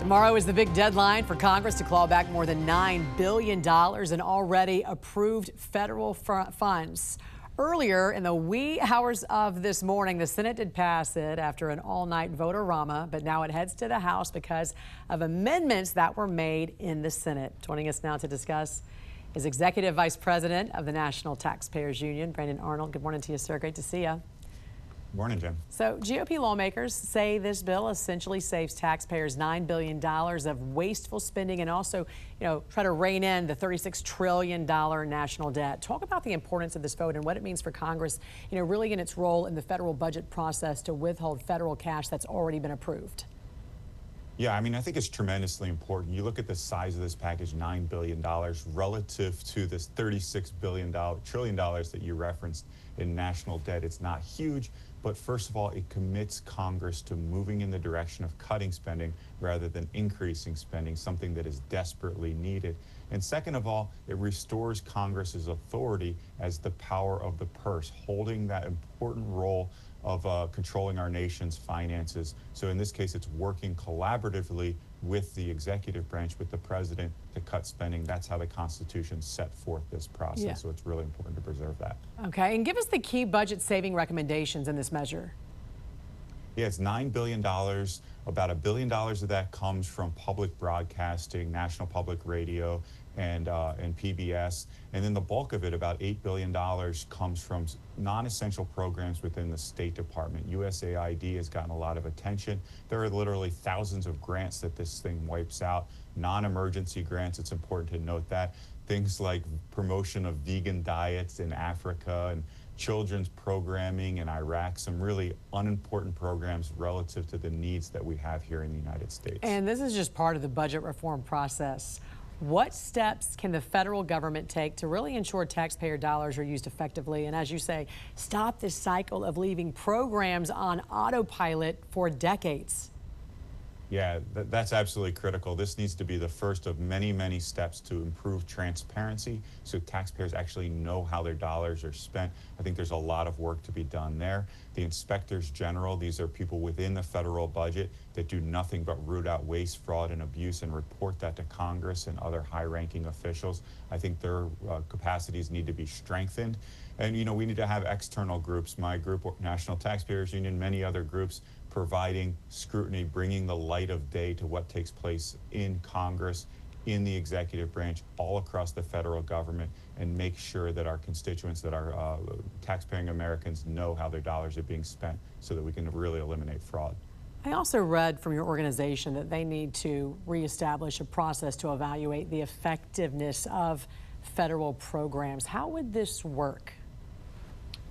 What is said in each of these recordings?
Tomorrow is the big deadline for Congress to claw back more than $9 billion in already approved federal funds. Earlier in the wee hours of this morning, the Senate did pass it after an all-night vote-a-rama, but now it heads to the House because of amendments that were made in the Senate. Joining us now to discuss is Executive Vice President of the National Taxpayers Union, Brandon Arnold. Good morning to you, sir. Great to see you. Good morning, Jim. So GOP lawmakers say this bill essentially saves taxpayers $9 billion of wasteful spending and also, try to rein in the $36 trillion national debt. Talk about the importance of this vote and what it means for Congress, really in its role in the federal budget process to withhold federal cash that's already been approved. Yeah, I think it's tremendously important. You look at the size of this package, $9 billion, relative to this $36 trillion that you referenced in national debt. It's not huge, but first of all, it commits Congress to moving in the direction of cutting spending rather than increasing spending, something that is desperately needed. And second of all, it restores Congress's authority as the power of the purse, holding that important role of controlling our nation's finances. So in this case, it's working collaboratively with the executive branch, with the president, to cut spending. That's how the Constitution set forth this process. Yeah. So it's really important to preserve that. Okay, and give us the key budget saving recommendations in this measure. Yeah, it's $9 billion. About $1 billion of that comes from public broadcasting, National Public Radio, and PBS. And then the bulk of it, about $8 billion, comes from non-essential programs within the State Department. USAID has gotten a lot of attention. There are literally thousands of grants that this thing wipes out. Non-emergency grants, it's important to note that. Things like promotion of vegan diets in Africa and children's programming in Iraq, some really unimportant programs relative to the needs that we have here in the United States. And this is just part of the budget reform process. What steps can the federal government take to really ensure taxpayer dollars are used effectively and, as you say, stop this cycle of leaving programs on autopilot for decades? Yeah, that's absolutely critical. This needs to be the first of many, many steps to improve transparency so taxpayers actually know how their dollars are spent. I think there's a lot of work to be done there. The inspectors general, these are people within the federal budget that do nothing but root out waste, fraud, and abuse and report that to Congress and other high-ranking officials. I think their capacities need to be strengthened. And, we need to have external groups, my group, National Taxpayers Union, many other groups, providing scrutiny, bringing the light of day to what takes place in Congress, in the executive branch, all across the federal government, and make sure that our constituents, that our taxpaying Americans know how their dollars are being spent so that we can really eliminate fraud. I also read from your organization that they need to reestablish a process to evaluate the effectiveness of federal programs. How would this work?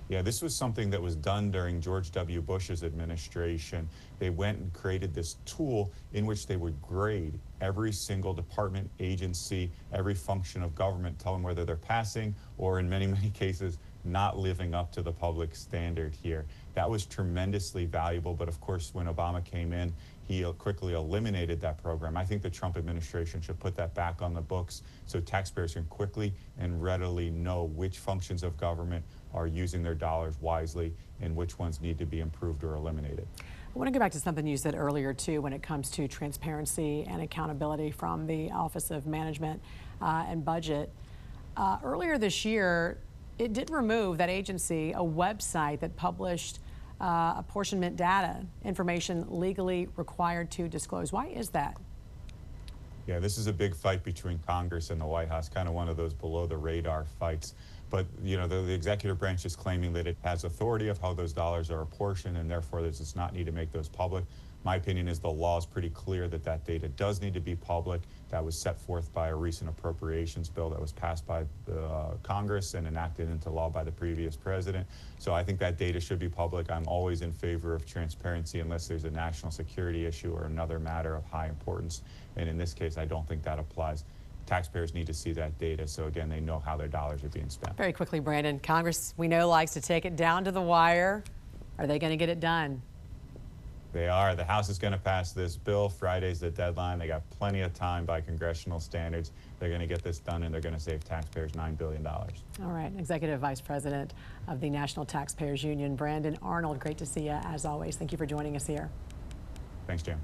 Yeah, this was something that was done during George W. Bush's administration. They went and created this tool in which they would grade every single department, agency, every function of government, tell them whether they're passing or, in many, many cases, not living up to the public standard here. That was tremendously valuable, but of course, when Obama came in, he quickly eliminated that program. I think the Trump administration should put that back on the books so taxpayers can quickly and readily know which functions of government are using their dollars wisely and which ones need to be improved or eliminated. I want to go back to something you said earlier, too, when it comes to transparency and accountability from the Office of Management and Budget. Earlier this year, it did remove, that agency, a website that published apportionment data, information legally required to disclose. Why is that? Yeah, this is a big fight between Congress and the White House, kind of one of those below-the-radar fights. But, the executive branch is claiming that it has authority of how those dollars are apportioned, and therefore does not need to make those public. My opinion is the law is pretty clear that that data does need to be public. That was set forth by a recent appropriations bill that was passed by the Congress and enacted into law by the previous president. So I think that data should be public. I'm always in favor of transparency unless there's a national security issue or another matter of high importance. And in this case, I don't think that applies. Taxpayers need to see that data so, again, they know how their dollars are being spent. Very quickly, Brandon, Congress, we know, likes to take it down to the wire. Are they going to get it done? They are. The House is going to pass this bill. Friday's the deadline. They got plenty of time by congressional standards. They're going to get this done, and they're going to save taxpayers $9 billion. All right. Executive Vice President of the National Taxpayers Union, Brandon Arnold. Great to see you, as always. Thank you for joining us here. Thanks, Jim.